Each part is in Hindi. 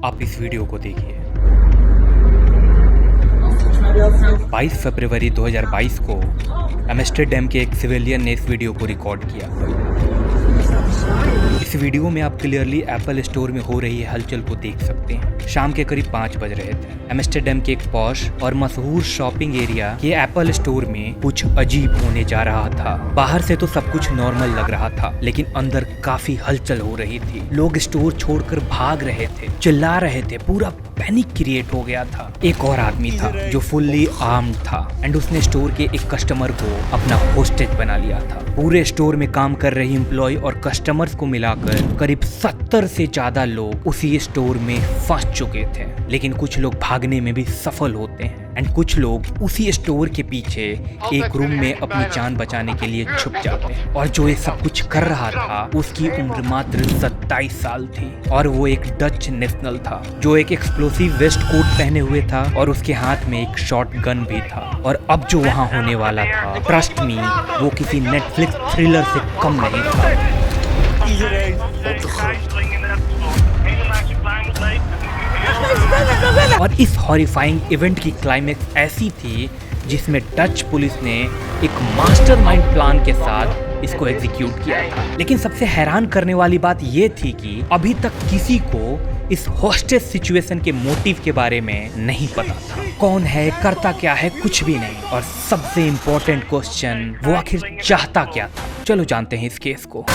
आप इस वीडियो को देखिए। 22 फरवरी 2022 को एम्स्टर्डम के एक सिविलियन ने इस वीडियो को रिकॉर्ड किया। इस वीडियो में आप क्लियरली एप्पल स्टोर में हो रही हलचल को देख सकते हैं। शाम के करीब 5 बज रहे थे। एम्स्टर्डम के एक पॉश और मशहूर शॉपिंग एरिया के एप्पल स्टोर में कुछ अजीब होने जा रहा था। बाहर से तो सब कुछ नॉर्मल लग रहा था, लेकिन अंदर काफी हलचल हो रही थी। लोग स्टोर छोड़कर भाग रहे थे, चिल्ला रहे थे, पूरा पैनिक क्रिएट हो गया था। एक और आदमी था जो फुल्ली आर्म्ड था एंड उसने स्टोर के एक कस्टमर को अपना होस्टेज बना लिया था। पूरे स्टोर में काम कर रही एम्प्लॉय और कस्टमर्स को मिलाकर करीब 70 से ज्यादा लोग उसी स्टोर में फंस चुके थे, लेकिन कुछ लोग भागने में भी सफल होते हैं एंड कुछ लोग उसी स्टोर के पीछे एक रूम में अपनी जान बचाने के लिए छुप जाते हैं। और जो ये सब कुछ कर रहा था उसकी उम्र मात्र 27 साल थी और वो एक डच नेशनल था जो एक एक्सप्लोसिव वेस्ट कोट पहने हुए था और उसके हाथ में एक शॉट गन भी था। और अब जो वहाँ होने वाला था, ट्रस्ट मी, वो किसी नेटफ्लिक्स थ्रिलर से कम नहीं था। और इस हॉरिफाइंग इवेंट की क्लाइमेक्स ऐसी थी जिसमें डच पुलिस ने एक मास्टरमाइंड प्लान के साथ इसको एग्जीक्यूट किया था। लेकिन सबसे हैरान करने वाली बात ये थी कि अभी तक किसी को इस हॉस्टेज सिचुएशन के मोटिव के बारे में नहीं पता था। कौन है, करता क्या है, कुछ भी नहीं। और सबसे इम्पोर्टेंट क्वेश्चन, वो आखिर चाहता क्या था। चलो जानते हैं इस केस को।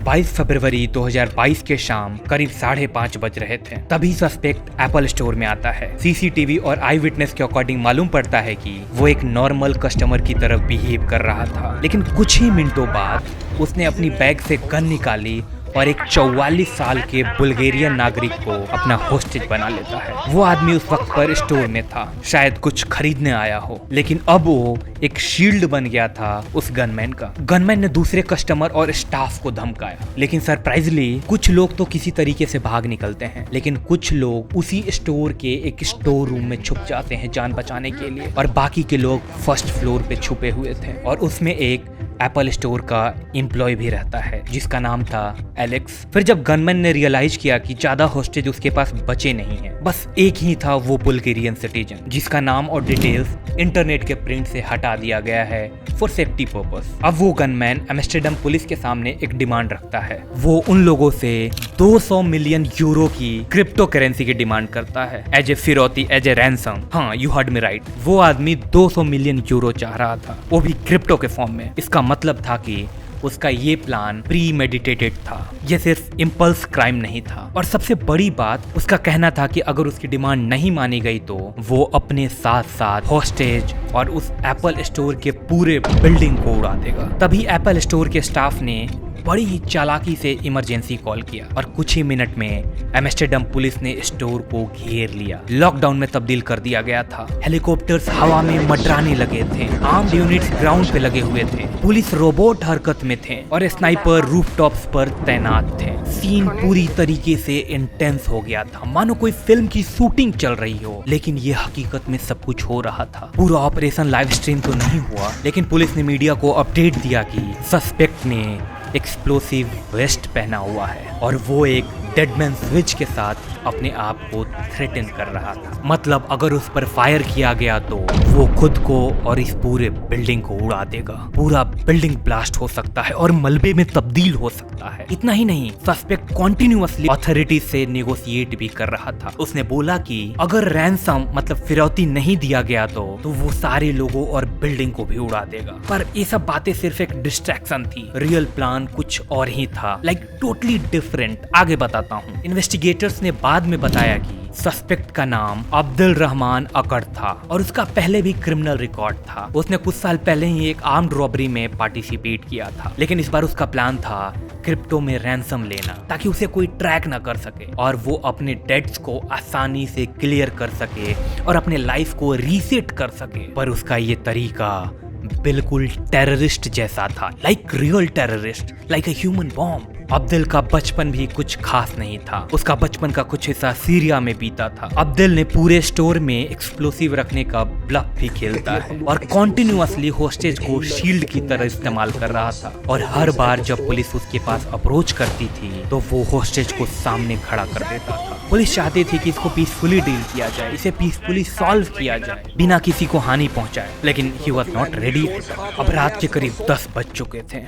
22 फरवरी 2022 के शाम करीब 5:30 बज रहे थे। तभी सस्पेक्ट एप्पल स्टोर में आता है। सीसीटीवी और आई विटनेस के अकॉर्डिंग मालूम पड़ता है कि वो एक नॉर्मल कस्टमर की तरफ बिहेव कर रहा था, लेकिन कुछ ही मिनटों बाद उसने अपनी बैग से गन निकाली और एक 44 साल के बुल्गारियन नागरिक को अपना होस्टेज बना लेता है। वो आदमी उस वक्त पर स्टोर में था, शायद कुछ खरीदने आया हो, लेकिन अब वो एक शील्ड बन गया था उस गनमैन का। गनमैन ने दूसरे कस्टमर और स्टाफ को धमकाया, लेकिन सरप्राइजली कुछ लोग तो किसी तरीके से भाग निकलते हैं, लेकिन कुछ लोग उसी स्टोर के एक स्टोर रूम में छुप जाते हैं जान बचाने के लिए। और बाकी के लोग फर्स्ट फ्लोर पे छुपे हुए थे और उसमें एक एप्पल स्टोर का एम्प्लॉय भी रहता है जिसका नाम था एलेक्स। फिर जब गनमैन ने रियलाइज किया कि ज्यादा होस्टेज उसके पास बचे नहीं हैं, बस एक ही था, वो बुल्गारियन सिटीजन जिसका नाम और डिटेल्स इंटरनेट के प्रिंट से हटा दिया गया है फॉर सेफ्टी पर्पस। अब वो गनमैन एम्स्टर्डम पुलिस के सामने एक डिमांड रखता है। वो उन लोगों से 200 मिलियन यूरो की क्रिप्टो करेंसी की डिमांड करता है एज ए फिरौती, एज ए रैंसम। हाँ, यू हर्ड मी राइट। वो आदमी 200 मिलियन यूरो चाह रहा था, वो भी क्रिप्टो के फॉर्म में। इसका मतलब था कि उसका ये प्लान प्री मेडिटेटेड था, ये सिर्फ इम्पल्स क्राइम नहीं था। और सबसे बड़ी बात, उसका कहना था कि अगर उसकी डिमांड नहीं मानी गई तो वो अपने साथ साथ हॉस्टेज और उस एप्पल स्टोर के पूरे बिल्डिंग को उड़ा देगा। तभी एप्पल स्टोर के स्टाफ ने बड़ी ही चालाकी से इमरजेंसी कॉल किया और कुछ ही मिनट में एम्स्टर्डम पुलिस ने स्टोर को घेर लिया। लॉकडाउन में तब्दील कर दिया गया था। हेलीकॉप्टर्स हवा में मंडराने लगे थे, आर्म्ड यूनिट्स ग्राउंड पे लगे हुए थे, पुलिस रोबोट हरकत में थे और स्नाइपर रूफटॉप्स पर तैनात थे। सीन पूरी तरीके से इंटेंस हो गया था, मानो कोई फिल्म की शूटिंग चल रही हो, लेकिन ये हकीकत में सब कुछ हो रहा था। पूरा ऑपरेशन लाइव स्ट्रीम तो नहीं हुआ, लेकिन पुलिस ने मीडिया को अपडेट दिया कि सस्पेक्ट ने एक्सप्लोसिव वेस्ट पहना हुआ है और वो एक डेडमैन स्विच के साथ अपने आप को थ्रेटन कर रहा था। मतलब अगर उस पर फायर किया गया तो वो खुद को और इस पूरे बिल्डिंग को उड़ा देगा। पूरा बिल्डिंग ब्लास्ट हो सकता है और मलबे में तब्दील हो सकता है। इतना ही नहीं, सस्पेक्ट कॉन्टिन्यूअसली अथॉरिटीज से नेगोशिएट भी कर रहा था। उसने बोला कि अगर रैंसम मतलब फिरौती नहीं दिया गया तो वो सारे लोगों और बिल्डिंग को भी उड़ा देगा। पर ये सब बातें सिर्फ एक डिस्ट्रैक्शन थी, रियल प्लान कुछ और ही था, लाइक टोटली डिफरेंट। आगे बताता हूँ। इन्वेस्टिगेटर्स ने बाद में बताया कि सस्पेक्ट का नाम अब्दुल रहमान अकड़ था और उसका पहले भी क्रिमिनल रिकॉर्ड था। उसने कुछ साल पहले ही एक आर्म्ड रॉबरी में पार्टिसिपेट किया था, लेकिन इस बार उसका प्लान था क्रिप्टो में रैंसम लेना ताकि उसे कोई ट्रैक ना कर सके और वो अपने डेट्स को आसानी से क्लियर कर सके और अपने लाइफ को रीसेट कर सके। पर उसका ये तरीका बिल्कुल टेररिस्ट जैसा था, like real terrorist, like a human bomb. Abdul का बचपन भी कुछ खास नहीं था। उसका बचपन का कुछ हिस्सा सीरिया में बीता था। अब्दुल ने पूरे स्टोर में एक्सप्लोसिव रखने का ब्लफ भी खेलता है और कॉन्टिन्यूअसली होस्टेज को शील्ड की तरह इस्तेमाल कर रहा था। और हर बार जब पुलिस उसके पास अप्रोच करती थी तो वो होस्टेज को सामने खड़ा कर देता था। पुलिस चाहती थी कि इसको पीसफुली डील किया जाए, इसे पीसफुली सॉल्व किया जाए बिना किसी को हानि पहुंचाए, लेकिन ही वॉज नॉट रेडी। अब रात के करीब 10 बज चुके थे।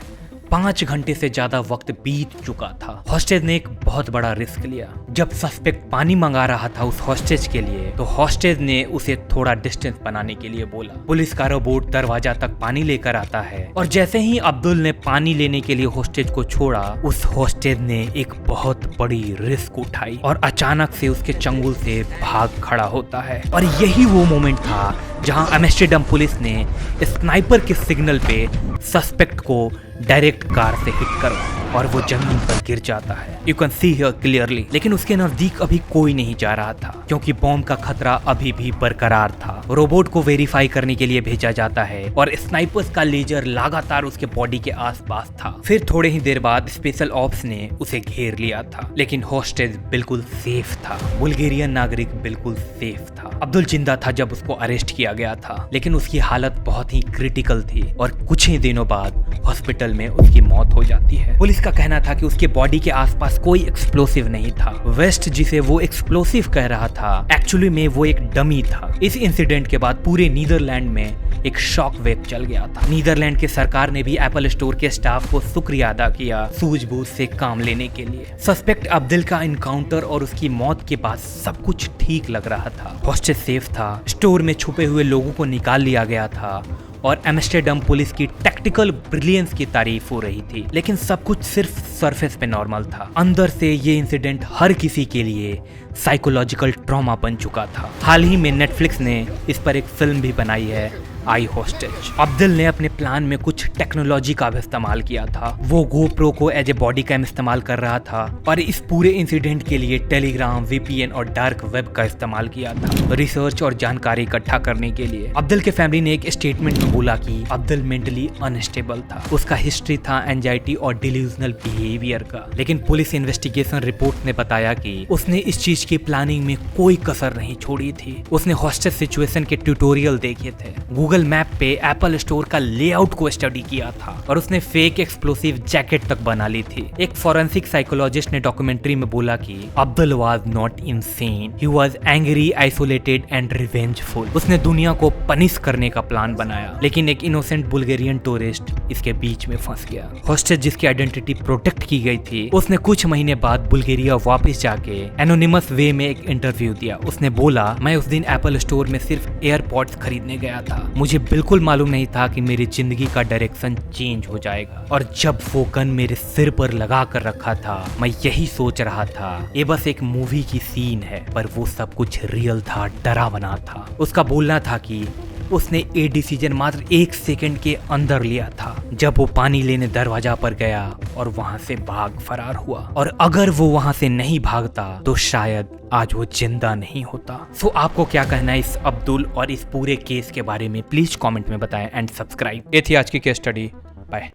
5 घंटे से ज्यादा वक्त बीत चुका था। हॉस्टेज ने एक बहुत बड़ा रिस्क लिया। जब सस्पेक्ट पानी मंगा रहा था उस हॉस्टेज के लिए तो हॉस्टेज ने उसे थोड़ा डिस्टेंस बनाने के लिए बोला। पुलिस का रोबोट दरवाजा तक पानी लेकर आता है और जैसे ही अब्दुल ने पानी लेने के लिए हॉस्टेज को छोड़ा, उस हॉस्टेज ने एक बहुत बड़ी रिस्क उठाई और अचानक से उसके चंगुल से भाग खड़ा होता है। और यही वो मोमेंट था जहां एम्स्टर्डम पुलिस ने स्नाइपर के सिग्नल पे सस्पेक्ट को डायरेक्ट कार से हिट करो और वो जमीन पर गिर जाता है। You can see here clearly. लेकिन उसके नजदीक अभी कोई नहीं जा रहा था क्योंकि बॉम्ब का खतरा अभी भी बरकरार था। रोबोट को वेरीफाई करने के लिए भेजा जाता है और स्नाइपर्स का लेजर लगातार उसके बॉडी के आसपास था। फिर थोड़े ही देर बाद स्पेशल ऑप्स ने उसे घेर लिया था, लेकिन हॉस्टेज बिल्कुल सेफ था। बुल्गेरियन नागरिक बिल्कुल सेफ था। अब्दुल जिंदा था जब उसको अरेस्ट किया गया था, लेकिन उसकी हालत बहुत ही क्रिटिकल थी और कुछ ही दिनों बाद हॉस्पिटल में उसकी मौत हो जाती है। पुलिस का कहना था कि उसके बॉडी के आसपास कोई एक्सप्लोसिव नहीं था। वेस्ट जिसे वो एक्सप्लोसिव कह रहा था, एक्चुअली में वो एक डमी था। इस इंसिडेंट के बाद पूरे नीदरलैंड में एक शॉक वेव चल गया था। नीदरलैंड की सरकार ने भी एप्पल स्टोर के स्टाफ को शुक्रिया अदा किया सूझबूझ से काम लेने के लिए। सस्पेक्ट अब्दुल का इनकाउंटर और उसकी मौत के बाद सब कुछ ठीक लग रहा था। हॉस्टेज सेफ था, स्टोर में छुपे हुए लोगों को निकाल लिया गया था और एम्स्टर्डम पुलिस की टैक्टिकल ब्रिलियंस की तारीफ हो रही थी। लेकिन सब कुछ सिर्फ सरफेस पे नॉर्मल था। अंदर से ये इंसिडेंट हर किसी के लिए साइकोलॉजिकल ट्रॉमा बन चुका था। हाल ही में नेटफ्लिक्स ने इस पर एक फिल्म भी बनाई है, आई हॉस्टेज। अब्दुल ने अपने प्लान में कुछ टेक्नोलॉजी का भी इस्तेमाल किया था। वो गोप्रो को एज ए बॉडी कैम इस्तेमाल कर रहा था और इस पूरे इंसिडेंट के लिए टेलीग्राम, वीपीएन और डार्क वेब का इस्तेमाल किया था रिसर्च और जानकारी इकट्ठा करने के लिए। अब्दुल के फैमिली ने एक स्टेटमेंट में बोला कि अब्दुल मेंटली अनस्टेबल था। उसका हिस्ट्री था एंजाइटी और डिल्यूजनल बिहेवियर का। लेकिन पुलिस इन्वेस्टिगेशन रिपोर्ट ने बताया कि उसने इस चीज की प्लानिंग में कोई कसर नहीं छोड़ी थी। उसने हॉस्टेज सिचुएशन के ट्यूटोरियल देखे थे, गूगल मैप पे एप्पल स्टोर का लेआउट को स्टडी किया था और उसने फेक एक्सप्लोसिव जैकेट तक बना ली थी। एक फॉरेंसिक साइकोलॉजिस्ट ने डॉक्यूमेंट्री में बोला कि Abdul was not insane, he was angry, isolated and revengeful. उसने दुनिया को पनिश करने का प्लान बनाया, लेकिन एक इनोसेंट बुल्गेरियन टूरिस्ट इसके बीच में फंस गया। हॉस्टेज जिसकी आइडेंटिटी प्रोटेक्ट की गई थी, उसने कुछ महीने बाद बुल्गेरिया वापस जाके एनोनिमस वे में एक इंटरव्यू दिया। उसने बोला, मैं उस दिन एप्पल स्टोर में सिर्फ एयरपॉड्स खरीदने गया था। मुझे बिल्कुल मालूम नहीं था कि मेरी जिंदगी का डायरेक्शन चेंज हो जाएगा। और जब वो गन मेरे सिर पर लगा कर रखा था, मैं यही सोच रहा था ये बस एक मूवी की सीन है, पर वो सब कुछ रियल था, डरावना था। उसका बोलना था कि उसने ये डिसीजन मात्र 1 सेकंड के अंदर लिया था, जब वो पानी लेने दरवाजा पर गया और वहां से भाग फरार हुआ। और अगर वो वहां से नहीं भागता तो शायद आज वो जिंदा नहीं होता। सो आपको क्या कहना है इस अब्दुल और इस पूरे केस के बारे में, प्लीज कमेंट में बताएं एंड सब्सक्राइब। ये थी आज की केस स्टडी। बाय।